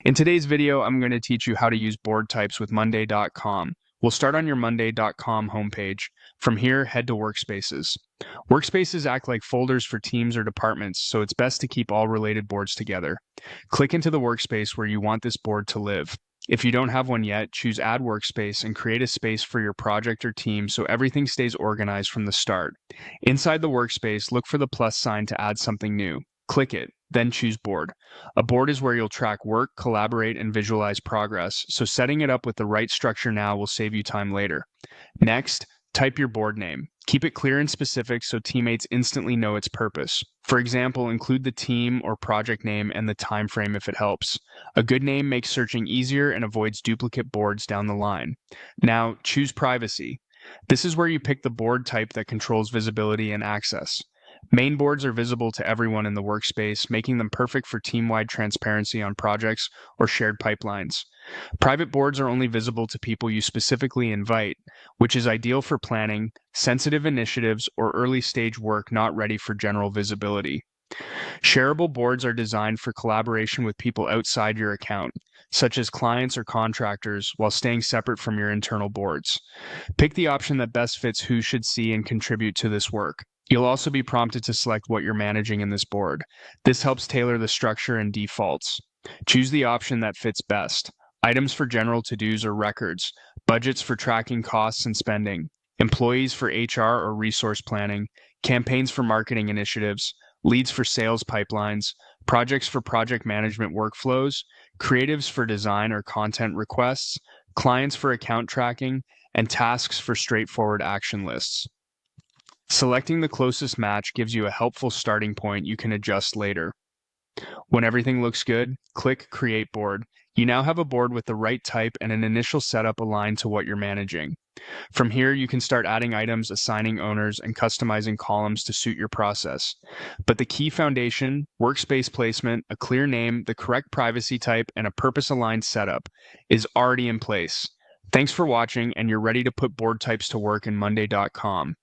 In today's video, I'm going to teach you how to use board types with Monday.com. We'll start on your Monday.com homepage. From here, head to Workspaces. Workspaces act like folders for teams or departments, so it's best to keep all related boards together. Click into the workspace where you want this board to live. If you don't have one yet, choose Add Workspace and create a space for your project or team so everything stays organized from the start. Inside the workspace, look for the plus sign to add something new. Click it, then choose Board. A board is where you'll track work, collaborate, and visualize progress, so setting it up with the right structure now will save you time later. Next, type your board name. Keep it clear and specific so teammates instantly know its purpose. For example, include the team or project name and the time frame if it helps. A good name makes searching easier and avoids duplicate boards down the line. Now, choose Privacy. This is where you pick the board type that controls visibility and access. Main boards are visible to everyone in the workspace, making them perfect for team-wide transparency on projects or shared pipelines. Private boards are only visible to people you specifically invite, which is ideal for planning, sensitive initiatives, or early-stage work not ready for general visibility. Shareable boards are designed for collaboration with people outside your account, such as clients or contractors, while staying separate from your internal boards. Pick the option that best fits who should see and contribute to this work. You'll also be prompted to select what you're managing in this board. This helps tailor the structure and defaults. Choose the option that fits best. Items for general to-dos or records, budgets for tracking costs and spending, employees for HR or resource planning, campaigns for marketing initiatives, leads for sales pipelines, projects for project management workflows, creatives for design or content requests, clients for account tracking, and tasks for straightforward action lists. Selecting the closest match gives you a helpful starting point you can adjust later. When everything looks good, click Create Board. You now have a board with the right type and an initial setup aligned to what you're managing. From here, you can start adding items, assigning owners, and customizing columns to suit your process. But the key foundation, workspace placement, a clear name, the correct privacy type, and a purpose-aligned setup is already in place. Thanks for watching, and you're ready to put board types to work in Monday.com.